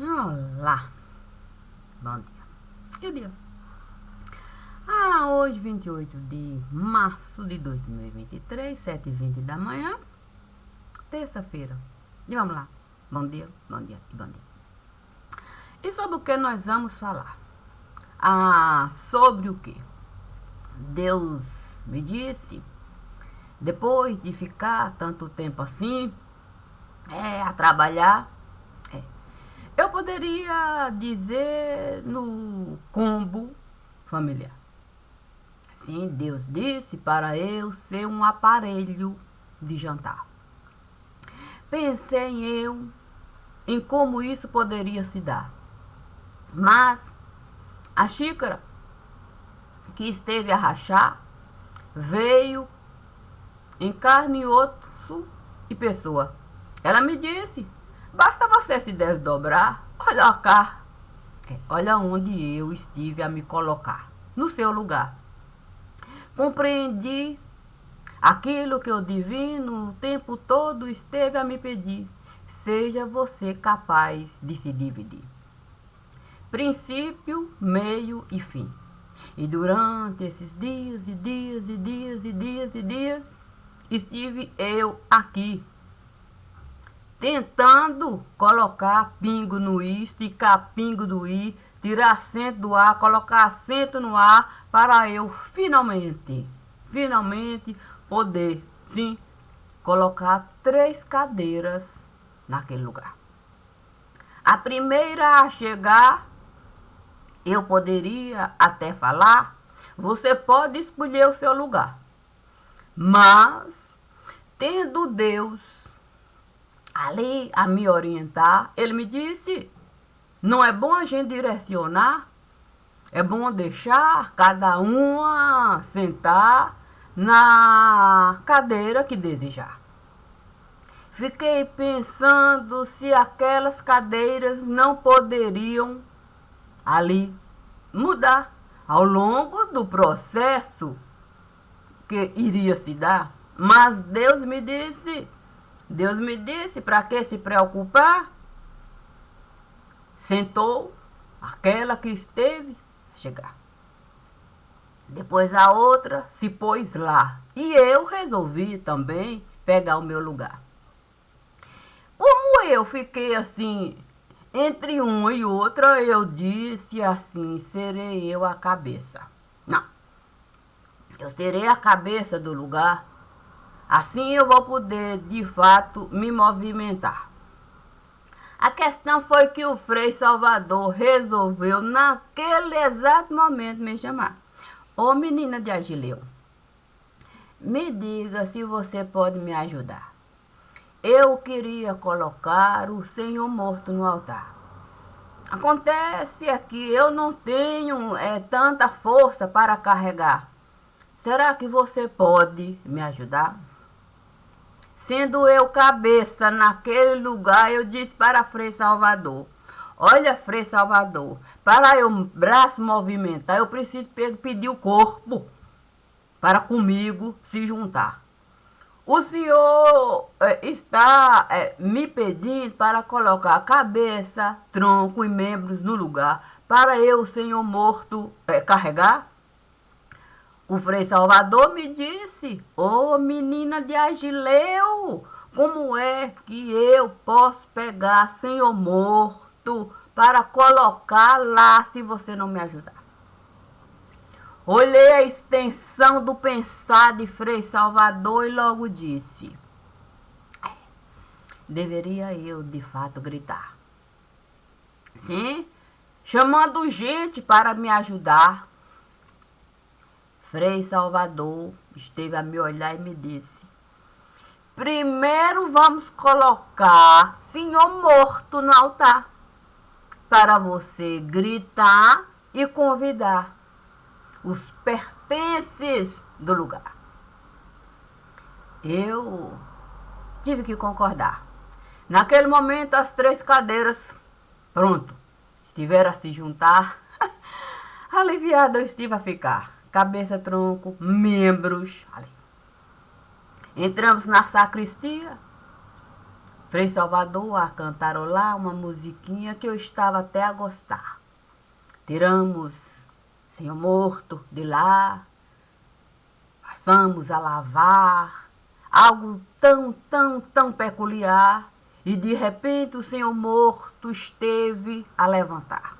Olá, bom dia. E o dia? Hoje, 28 de março de 2023, 7h20 da manhã, terça-feira. E vamos lá. Bom dia e bom dia. E sobre o que nós vamos falar? Sobre o que? Deus me disse, depois de ficar tanto tempo assim, a trabalhar, eu poderia dizer no combo familiar. Sim, Deus disse para eu ser um aparelho de jantar. Pensei em como isso poderia se dar. Mas a xícara que esteve a rachar veio em carne e osso e pessoa. Ela me disse, basta você se desdobrar, olha cá, olha onde eu estive a me colocar, no seu lugar. Compreendi aquilo que o divino o tempo todo esteve a me pedir. Seja você capaz de se dividir. Princípio, meio e fim. E durante esses dias e dias e dias e dias e dias, estive eu aqui, tentando colocar pingo no i, esticar pingo do i, tirar acento do a, colocar acento no a, para eu finalmente poder, sim, colocar 3 cadeiras naquele lugar. A primeira a chegar, eu poderia até falar, você pode escolher o seu lugar. Mas, tendo Deus ali a me orientar, ele me disse, não é bom a gente direcionar, é bom deixar cada uma sentar na cadeira que desejar. Fiquei pensando se aquelas cadeiras não poderiam ali mudar ao longo do processo que iria se dar. Mas Deus me disse, para que se preocupar? Sentou aquela que esteve a chegar. Depois a outra se pôs lá. E eu resolvi também pegar o meu lugar. Como eu fiquei assim, entre uma e outra, eu disse assim, serei eu a cabeça. Não, eu serei a cabeça do lugar. Assim eu vou poder, de fato, me movimentar. A questão foi que o Frei Salvador resolveu, naquele exato momento, me chamar. Ô menina de Agileu, me diga se você pode me ajudar. Eu queria colocar o Senhor morto no altar. Acontece que eu não tenho tanta força para carregar. Será que você pode me ajudar? Sendo eu cabeça naquele lugar, eu disse para Frei Salvador, olha, Frei Salvador, para eu braço movimentar, eu preciso pedir o corpo para comigo se juntar. O senhor está me pedindo para colocar cabeça, tronco e membros no lugar, para eu, Senhor morto, carregar? O Frei Salvador me disse, ô menina de Agileu, como é que eu posso pegar Senhor morto para colocar lá se você não me ajudar? Olhei a extensão do pensar de Frei Salvador e logo disse, deveria eu de fato gritar. Sim, chamando gente para me ajudar. Frei Salvador esteve a me olhar e me disse, primeiro vamos colocar Senhor morto no altar, para você gritar e convidar os pertences do lugar. Eu tive que concordar. Naquele momento, as 3 cadeiras, pronto, estiveram a se juntar. Aliviada eu estive a ficar. Cabeça, tronco, membros. Ali. Entramos na sacristia. Frei Salvador a cantarolar uma musiquinha que eu estava até a gostar. Tiramos Senhor Morto de lá, passamos a lavar, algo tão peculiar, e de repente o Senhor Morto esteve a levantar.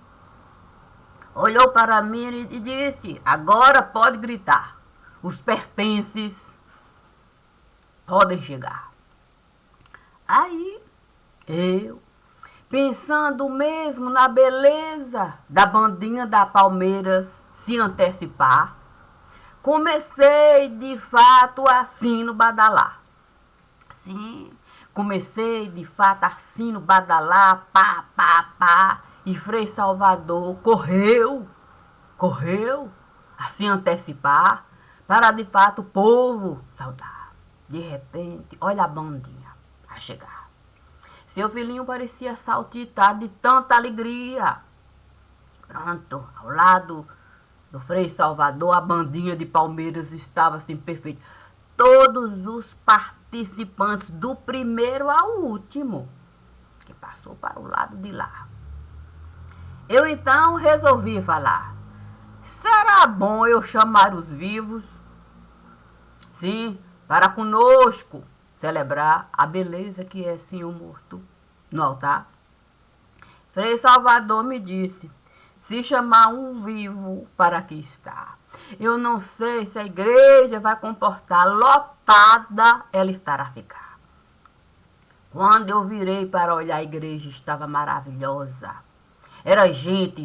Olhou para mim e disse: agora pode gritar, os pertences podem chegar. Aí eu, pensando mesmo na beleza da bandinha da Palmeiras se antecipar, comecei de fato assim no badalar. Sim, comecei de fato assim no badalar, pá, e Frei Salvador correu a se antecipar para de fato o povo saudar. De repente, olha a bandinha a chegar. Seu filhinho parecia saltitar de tanta alegria. Pronto, ao lado do Frei Salvador, a bandinha de Palmeiras estava assim perfeita. Todos os participantes, do primeiro ao último, que passou para o lado de lá. Eu então resolvi falar: será bom eu chamar os vivos? Sim, para conosco celebrar a beleza que é Senhor Morto no altar. Frei Salvador me disse: se chamar um vivo para aqui estar, eu não sei se a igreja vai comportar, lotada ela estará a ficar. Quando eu virei para olhar, a igreja estava maravilhosa. Era gente.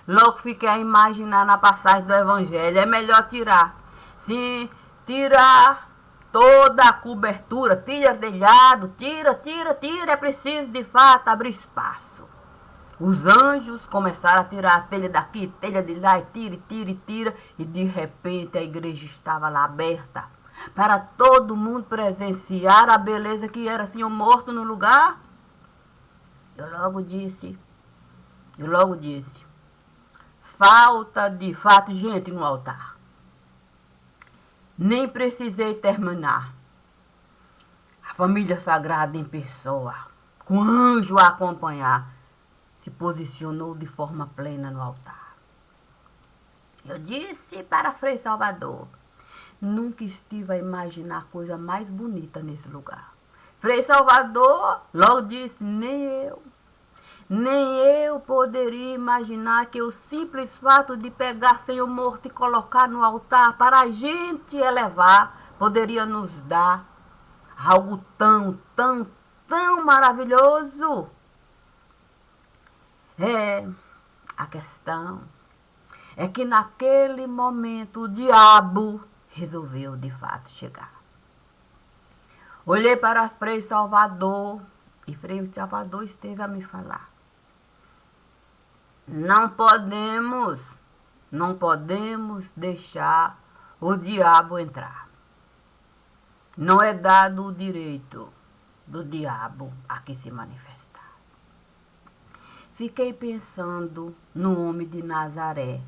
Logo fiquei a imaginar na passagem do Evangelho. É melhor tirar. Sim, tirar toda a cobertura. Tira telhado, tira. É preciso, de fato, abrir espaço. Os anjos começaram a tirar a telha daqui, telha de lá, e tira. E de repente a igreja estava lá aberta para todo mundo presenciar a beleza que era Senhor Morto no lugar. Eu logo disse, falta de fato gente no altar. Nem precisei terminar. A família sagrada em pessoa, com anjo a acompanhar, se posicionou de forma plena no altar. Eu disse para Frei Salvador: nunca estive a imaginar coisa mais bonita nesse lugar. Frei Salvador logo disse: nem eu poderia imaginar que o simples fato de pegar Senhor Morto e colocar no altar para a gente elevar poderia nos dar algo tão maravilhoso. A questão é que naquele momento o diabo resolveu de fato chegar. Olhei para Frei Salvador e Frei Salvador esteve a me falar: não podemos deixar o diabo entrar. Não é dado o direito do diabo aqui se manifestar. Fiquei pensando no homem de Nazaré,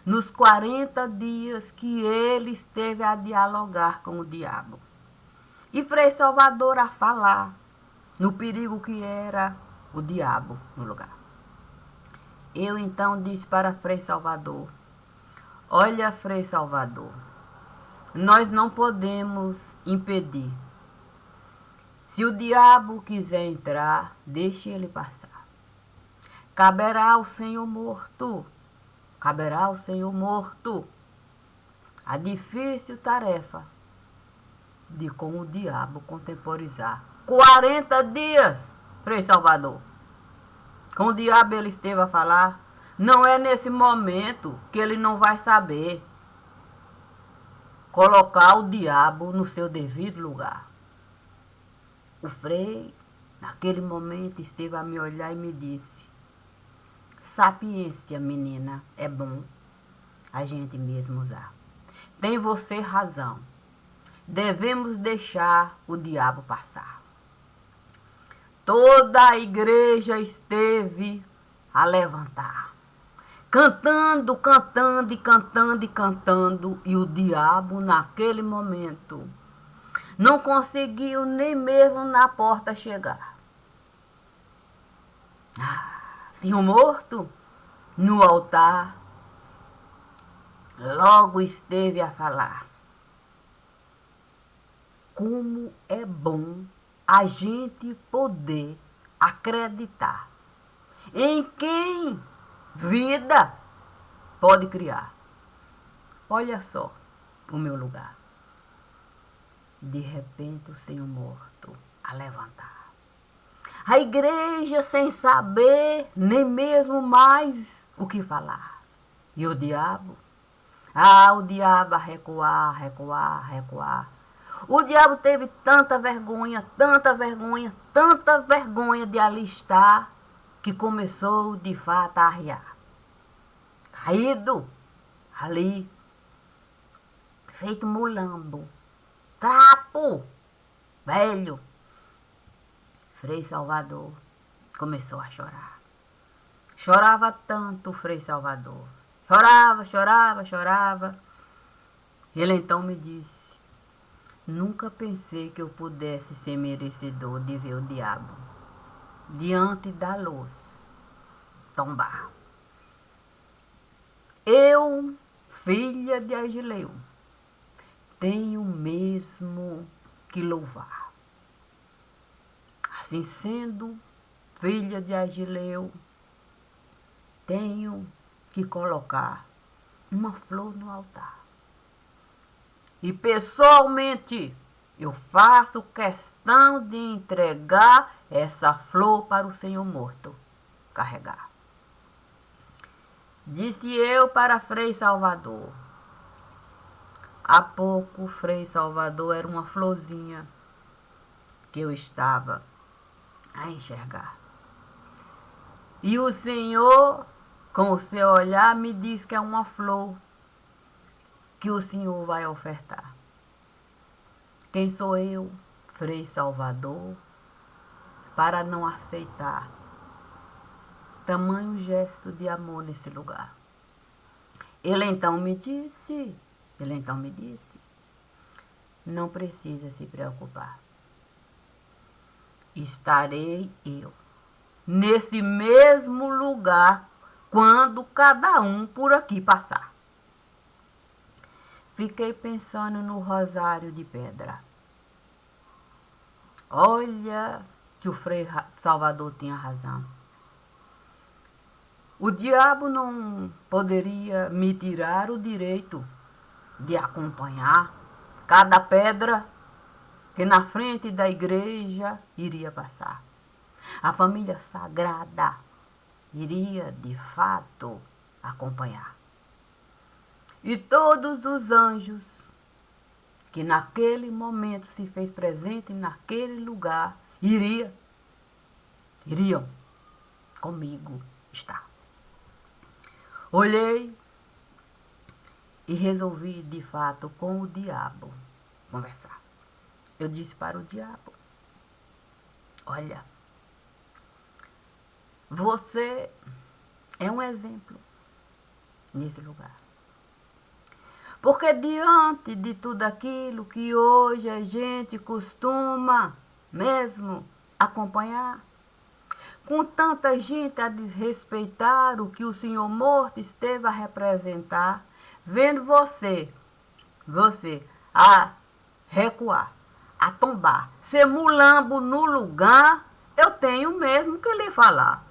nos 40 dias que ele esteve a dialogar com o diabo. E Frei Salvador a falar no perigo que era o diabo no lugar. Eu então disse para Frei Salvador: olha, Frei Salvador, nós não podemos impedir. Se o diabo quiser entrar, deixe ele passar. Caberá ao Senhor Morto a difícil tarefa de com o diabo contemporizar. 40 dias, Frei Salvador. Com o diabo ele esteve a falar. Não é nesse momento que ele não vai saber colocar o diabo no seu devido lugar. O Frei, naquele momento, esteve a me olhar e me disse: sapiência, menina, é bom a gente mesmo usar. Tem você razão. Devemos deixar o diabo passar. Toda a igreja esteve a levantar, cantando, e o diabo, naquele momento, Não conseguiu nem mesmo na porta chegar. Senhor morto, no altar, logo esteve a falar. Como é bom a gente poder acreditar em quem vida pode criar. Olha só o meu lugar. De repente o Senhor morto a levantar. A igreja sem saber nem mesmo mais o que falar. E o diabo? O diabo a recuar, recuar, recuar. O diabo teve tanta vergonha, tanta vergonha, tanta vergonha de ali estar, que começou de fato a arriar. Caído ali, feito mulambo, trapo, velho. Frei Salvador começou a chorar. Chorava tanto o Frei Salvador. Chorava, chorava, chorava. Ele então me disse: nunca pensei que eu pudesse ser merecedor de ver o diabo diante da luz tombar. Eu, filha de Agileu, tenho mesmo que louvar. Assim sendo, filha de Agileu, tenho que colocar uma flor no altar. E pessoalmente eu faço questão de entregar essa flor para o Senhor morto carregar. Disse eu para Frei Salvador. Há pouco Frei Salvador era uma florzinha que eu estava a enxergar. E o Senhor, com o seu olhar, me diz que é uma flor que o Senhor vai ofertar. Quem sou eu, Frei Salvador, para não aceitar tamanho gesto de amor nesse lugar? Ele então me disse, não precisa se preocupar. Estarei eu nesse mesmo lugar quando cada um por aqui passar. Fiquei pensando no rosário de pedra. Olha que o Frei Salvador tinha razão. O diabo não poderia me tirar o direito de acompanhar cada pedra que na frente da igreja iria passar. A família sagrada iria, de fato, acompanhar. E todos os anjos que naquele momento se fez presente naquele lugar, iriam comigo estar. Olhei e resolvi, de fato, com o diabo conversar. Eu disse para o diabo: olha, você é um exemplo nesse lugar. Porque diante de tudo aquilo que hoje a gente costuma mesmo acompanhar, com tanta gente a desrespeitar o que o Senhor morto esteve a representar, vendo você a recuar, a tombar, ser mulambo no lugar, eu tenho mesmo que lhe falar.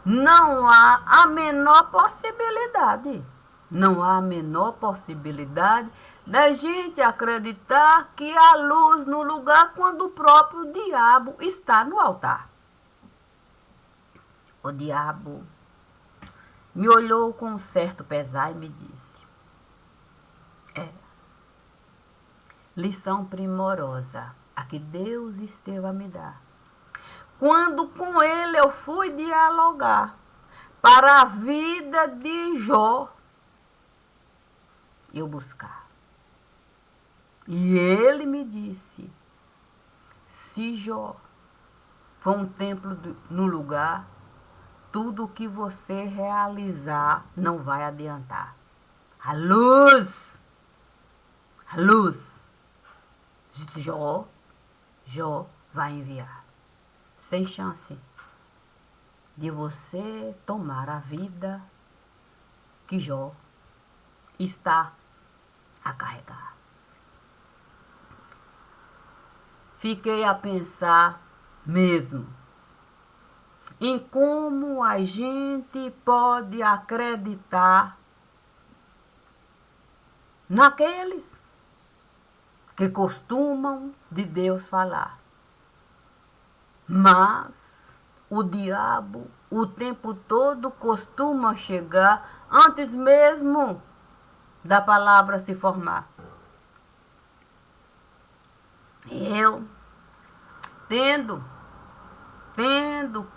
Não há a menor possibilidade. Não há a menor possibilidade da gente acreditar que há luz no lugar quando o próprio diabo está no altar. O diabo me olhou com um certo pesar e me disse: lição primorosa a que Deus esteve a me dar. Quando com ele eu fui dialogar para a vida de Jó, eu buscar. E ele me disse: se Jó for um templo no lugar, tudo que você realizar não vai adiantar. A luz Jó vai enviar. Sem chance de você tomar a vida que Jó está a carregar. Fiquei a pensar mesmo em como a gente pode acreditar naqueles que costumam de Deus falar. Mas o diabo o tempo todo costuma chegar antes mesmo da palavra se formar. Eu, tendo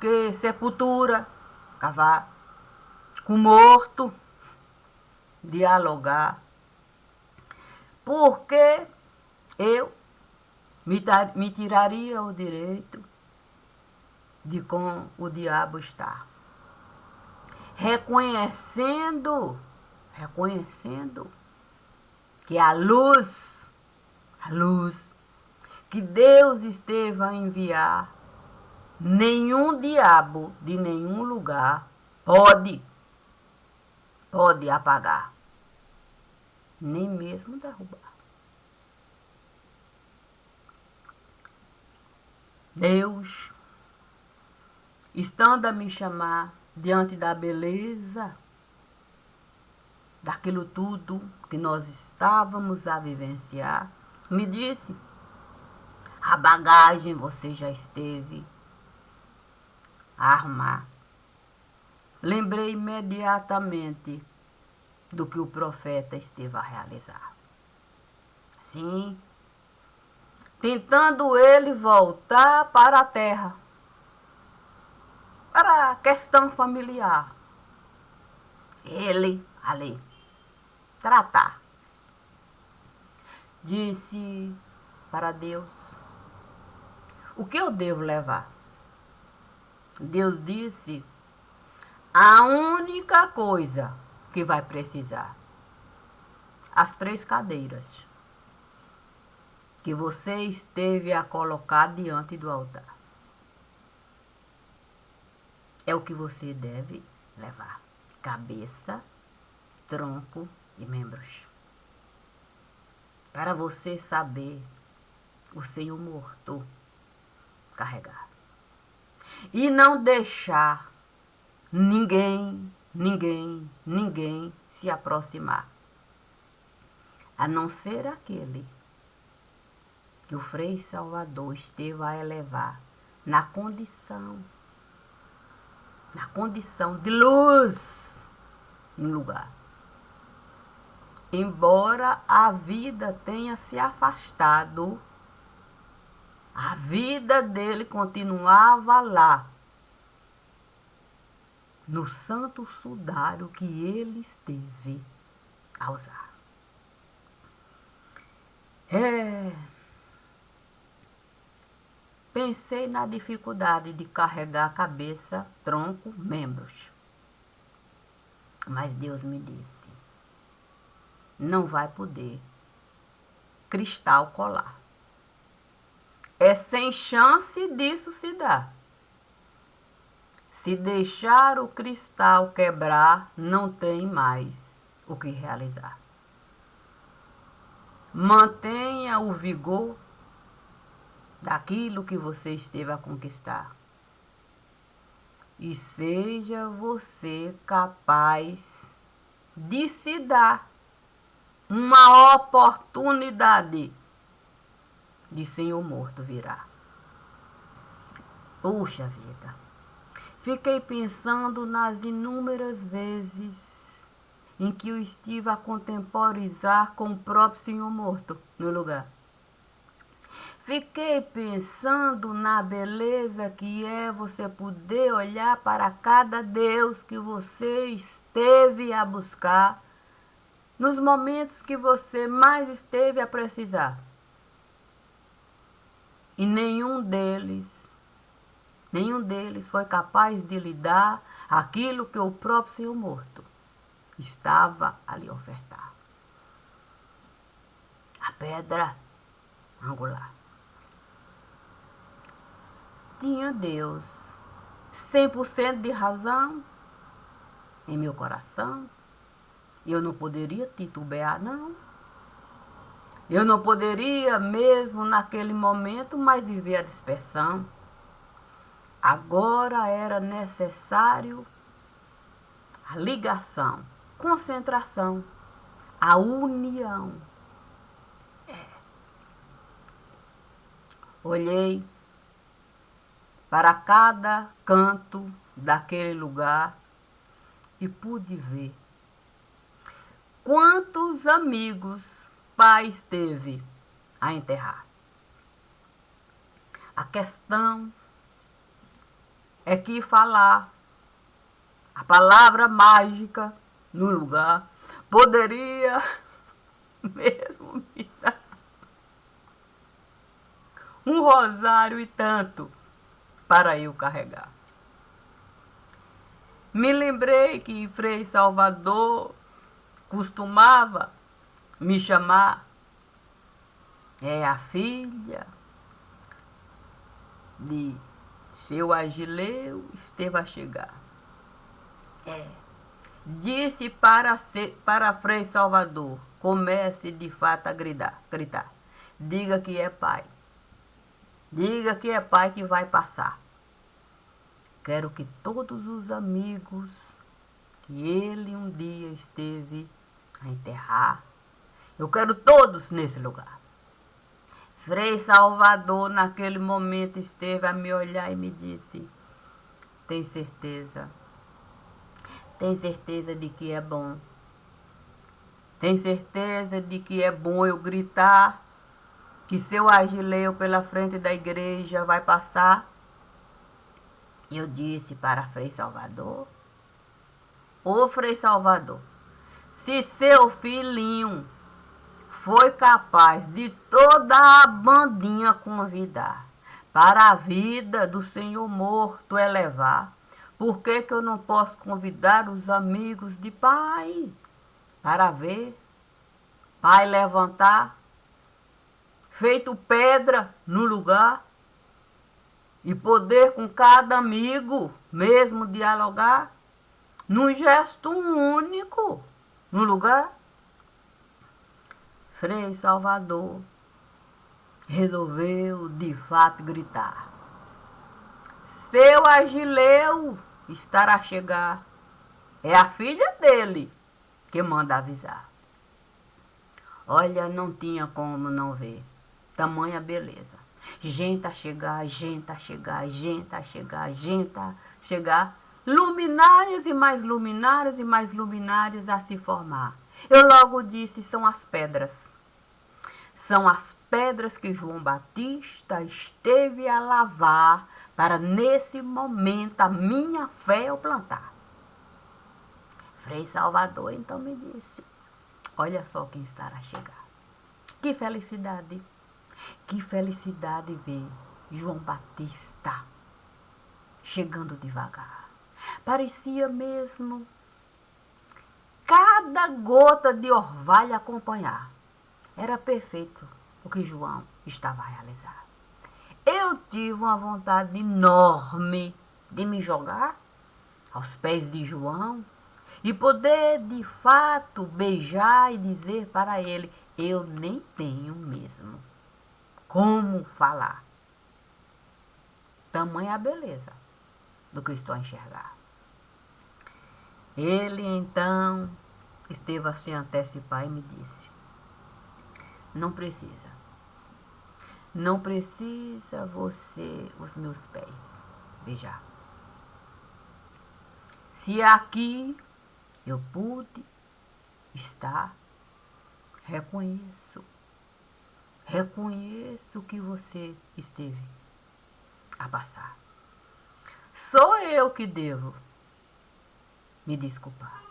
que sepultura, cavar, com morto, dialogar, porque eu me tiraria o direito de com o diabo estar. Reconhecendo que a luz que Deus esteve a enviar, nenhum diabo de nenhum lugar pode apagar, nem mesmo derrubar. Deus, estando a me chamar diante da beleza daquilo tudo que nós estávamos a vivenciar, me disse: a bagagem você já esteve a arrumar. Lembrei imediatamente do que o profeta esteve a realizar. Sim, tentando ele voltar para a terra, para a questão familiar. Ele ali tratar. Disse para Deus: o que eu devo levar? Deus disse: a única coisa que vai precisar, as 3 cadeiras que você esteve a colocar diante do altar. É o que você deve levar: cabeça, tronco e membros. Para você saber o Senhor morto carregar. E não deixar ninguém se aproximar. A não ser aquele que o Frei Salvador esteve a elevar na condição de luz no lugar. Embora a vida tenha se afastado, a vida dele continuava lá, no santo sudário que ele esteve a usar. Pensei na dificuldade de carregar cabeça, tronco, membros. Mas Deus me disse: não vai poder cristal colar. É sem chance disso se dar. Se deixar o cristal quebrar, não tem mais o que realizar. Mantenha o vigor daquilo que você esteve a conquistar. E seja você capaz de se dar uma oportunidade de Senhor morto virar. Puxa vida, fiquei pensando nas inúmeras vezes em que eu estive a contemporizar com o próprio Senhor morto no lugar. Fiquei pensando na beleza que é você poder olhar para cada Deus que você esteve a buscar nos momentos que você mais esteve a precisar. E nenhum deles foi capaz de lhe dar aquilo que o próprio Senhor morto estava a lhe ofertar. A pedra angular. Tinha Deus 100% de razão em meu coração. E eu não poderia titubear, não. Eu não poderia, mesmo naquele momento, mais viver a dispersão. Agora era necessário a ligação, concentração, a união. Olhei para cada canto daquele lugar e pude ver quantos amigos pai teve a enterrar. A questão é que falar a palavra mágica no lugar poderia mesmo me dar um rosário e tanto para eu carregar. Me lembrei que Frei Salvador costumava me chamar a filha de seu Agileu esteve a chegar. Disse para Frei Salvador, comece de fato a gritar. Diga que é pai. Diga que é pai que vai passar. Quero que todos os amigos que ele um dia esteve a enterrar, eu quero todos nesse lugar. Frei Salvador, naquele momento, esteve a me olhar e me disse, tem certeza? Tem certeza de que é bom? Tem certeza de que é bom eu gritar que seu Agileu pela frente da igreja vai passar? Eu disse para Frei Salvador, ô Frei Salvador, se seu filhinho foi capaz de toda a bandinha convidar para a vida do Senhor morto elevar, por que eu não posso convidar os amigos de pai para ver pai levantar, feito pedra no lugar, e poder com cada amigo mesmo dialogar, num gesto único no lugar? Frei Salvador resolveu de fato gritar, seu Agileu estará a chegar, é a filha dele que manda avisar. Olha, não tinha como não ver tamanha beleza. Gente a chegar, gente a chegar, gente a chegar, gente a chegar. Luminárias e mais luminárias e mais luminárias a se formar. Eu logo disse, são as pedras. São as pedras que João Batista esteve a lavar para nesse momento a minha fé eu plantar. Frei Salvador então me disse, olha só quem estará a chegar. Que felicidade ver João Batista chegando devagar. Parecia mesmo cada gota de orvalho acompanhar. Era perfeito o que João estava a realizar. Eu tive uma vontade enorme de me jogar aos pés de João e poder de fato beijar e dizer para ele, eu nem tenho mesmo como falar. Tamanha a beleza do que estou a enxergar. Ele então esteve a se antecipar e me disse, não precisa você os meus pés beijar. Se aqui eu pude estar, reconheço que você esteve a passar. Sou eu que devo me desculpar.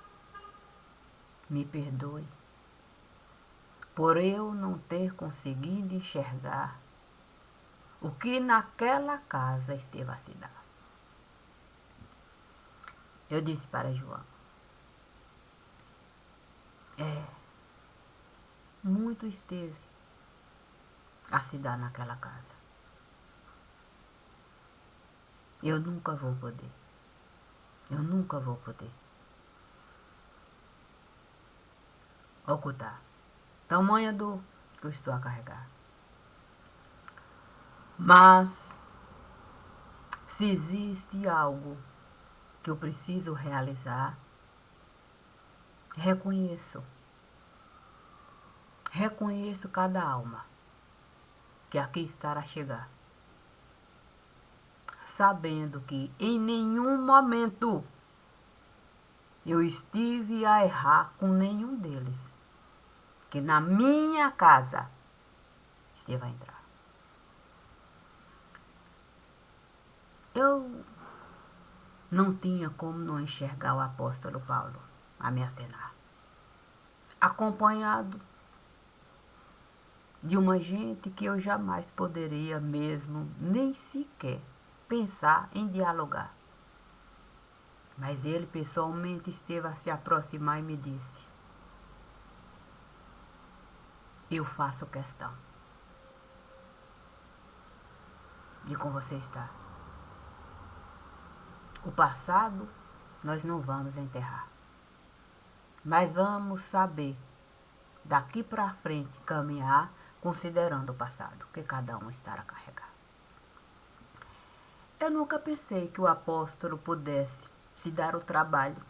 Me perdoe por eu não ter conseguido enxergar o que naquela casa esteve a se dar. Eu disse para João, muito esteve a se dar naquela casa. Eu nunca vou poder. Eu nunca vou poder ocultar tamanha dor que eu estou a carregar. Mas, se existe algo que eu preciso realizar, reconheço cada alma que aqui está a chegar, sabendo que em nenhum momento eu estive a errar com nenhum deles, que na minha casa esteve a entrar. Eu não tinha como não enxergar o apóstolo Paulo a me acenar, acompanhado de uma gente que eu jamais poderia mesmo nem sequer pensar em dialogar. Mas ele pessoalmente esteve a se aproximar e me disse: eu faço questão de com você estar. O passado nós não vamos enterrar, mas vamos saber daqui para frente caminhar considerando o passado que cada um estará a carregar. Eu nunca pensei que o apóstolo pudesse se dar o trabalho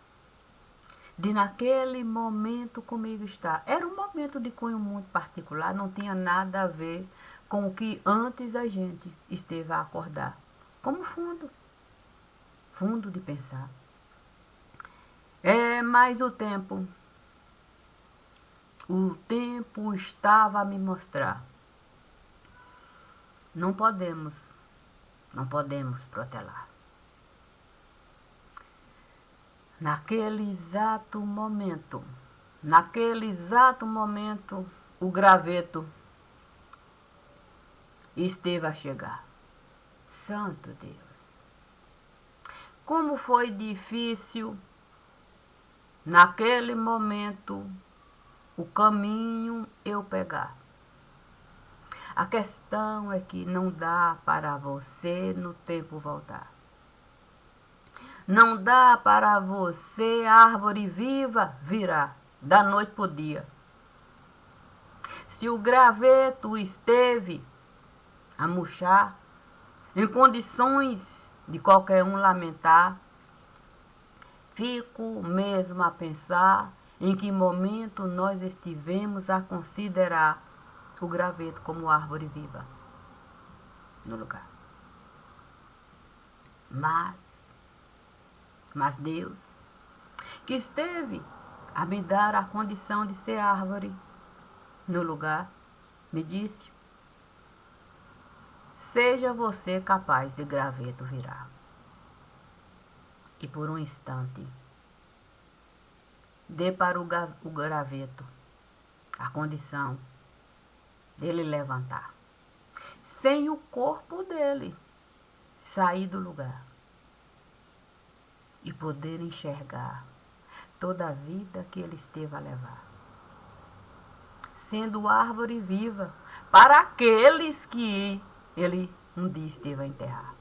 de naquele momento comigo estar. Era um momento de cunho muito particular, não tinha nada a ver com o que antes a gente esteve a acordar. Como fundo de pensar. Mas o tempo estava a me mostrar. Não podemos protelar. Naquele exato momento, o graveto esteve a chegar. Santo Deus! Como foi difícil, naquele momento, o caminho eu pegar. A questão é que não dá para você no tempo voltar. Não dá para você, árvore viva, virar da noite para o dia. Se o graveto esteve a murchar, em condições de qualquer um lamentar, fico mesmo a pensar em que momento nós estivemos a considerar o graveto como árvore viva no lugar. Mas Deus, que esteve a me dar a condição de ser árvore no lugar, me disse: seja você capaz de graveto virar. E por um instante, dê para o graveto a condição dele levantar, sem o corpo dele sair do lugar e poder enxergar toda a vida que ele esteve a levar, sendo árvore viva para aqueles que ele um dia esteve a enterrar.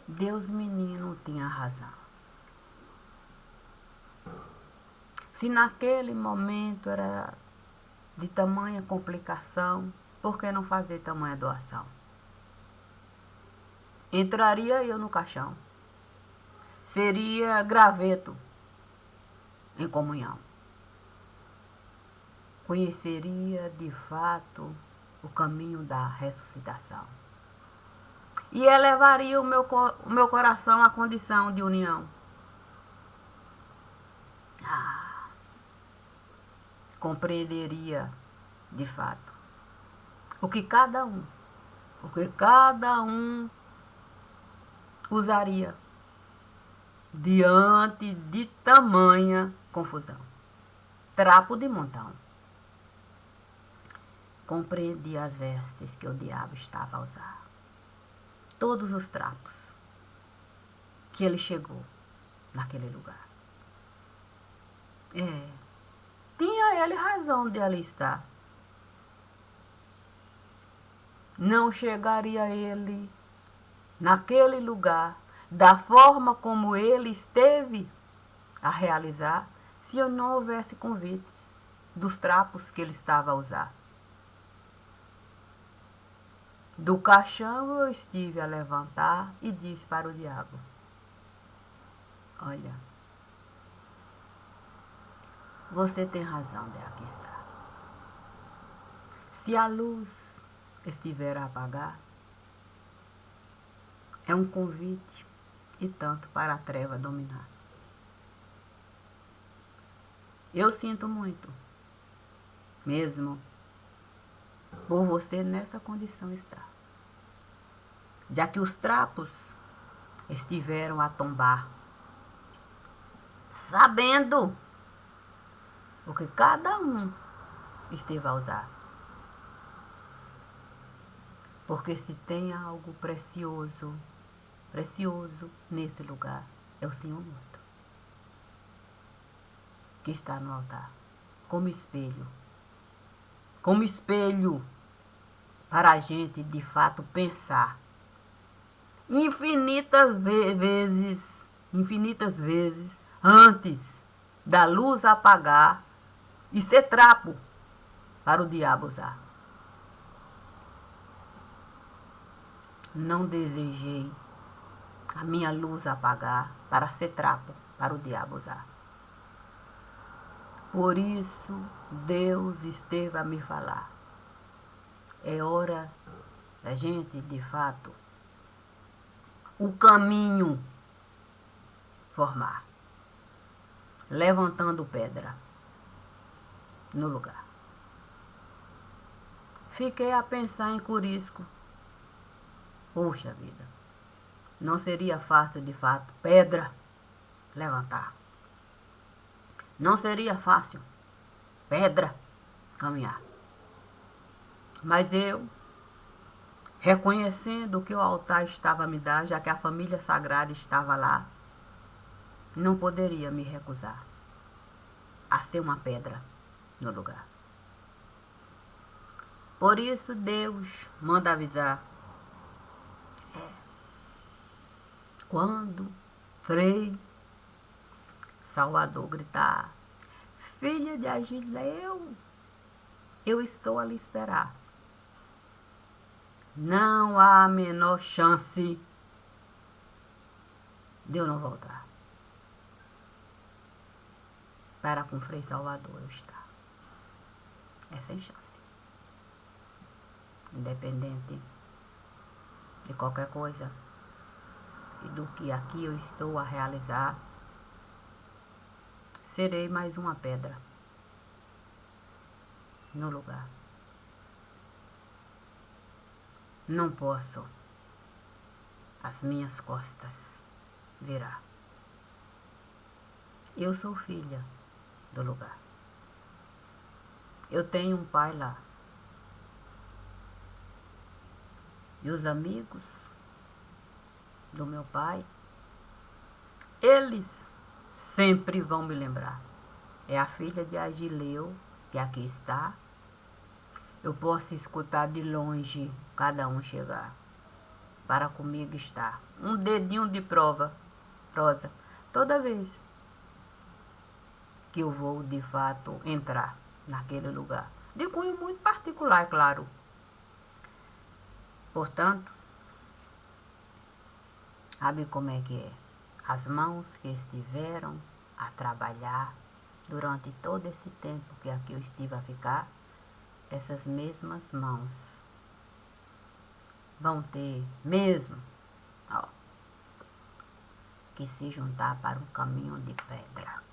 Deus menino tinha razão. Se naquele momento era de tamanha complicação, por que não fazer tamanha doação? Entraria eu no caixão. Seria graveto em comunhão. Conheceria de fato o caminho da ressuscitação. E elevaria o meu coração à condição de união. Compreenderia de fato o que cada um usaria diante de tamanha confusão. Trapo de montão. Compreendi as vestes que o diabo estava a usar. Todos os trapos que ele chegou naquele lugar. tinha ele razão de ali estar. Não chegaria ele naquele lugar da forma como ele esteve a realizar se não houvesse convites dos trapos que ele estava a usar. Do caixão eu estive a levantar e disse para o diabo: olha, você tem razão de aqui estar. Se a luz estiver a apagar, é um convite e tanto para a treva dominar. Eu sinto muito, mesmo por você nessa condição estar, já que os trapos estiveram a tombar, sabendo o que cada um esteve a usar. Porque se tem algo precioso nesse lugar, é o Senhor morto, que está no altar, como espelho para a gente de fato pensar infinitas vezes antes da luz apagar e ser trapo para o diabo usar. Não desejei a minha luz apagar para ser trapo para o diabo usar. Por isso Deus esteve a me falar: é hora da gente, de fato, o caminho formar, levantando pedra no lugar. Fiquei a pensar em Curisco. Puxa vida, não seria fácil de fato pedra levantar. Não seria fácil pedra caminhar. Mas eu, reconhecendo que o altar estava a me dar, já que a família sagrada estava lá, não poderia me recusar a ser uma pedra no lugar. Por isso Deus manda avisar: quando Frei Salvador gritar: filha de Agileu, eu estou a lhe esperar. Não há a menor chance de eu não voltar. Para com Frei Salvador eu estar. É sem chance. Independente de qualquer coisa e do que aqui eu estou a realizar, serei mais uma pedra no lugar. Não posso as minhas costas virar. Eu sou filha do lugar. Eu tenho um pai lá. E os amigos do meu pai, eles sempre vão me lembrar. É a filha de Agileu que aqui está. Eu posso escutar de longe cada um chegar. Para comigo estar. Um dedinho de prova, prosa, toda vez que eu vou de fato entrar naquele lugar. De cunho muito particular, é claro. Portanto, sabe como é que é? As mãos que estiveram a trabalhar durante todo esse tempo que aqui eu estive a ficar, essas mesmas mãos vão ter mesmo, ó, que se juntar para um caminho de pedra.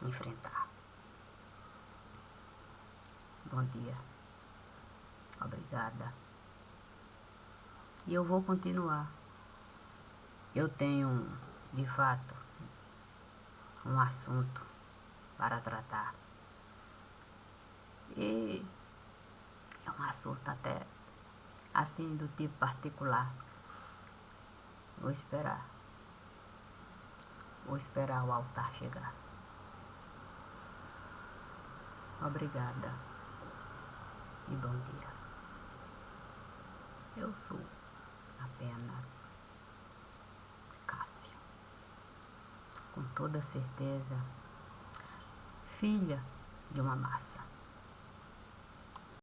Enfrentar. Bom dia. Obrigada. E eu vou continuar. Eu tenho, de fato, um assunto para tratar. E é um assunto até assim do tipo particular. Vou esperar. Vou esperar o altar chegar. Obrigada e bom dia. Eu sou apenas Cássia, com toda certeza, filha de uma massa.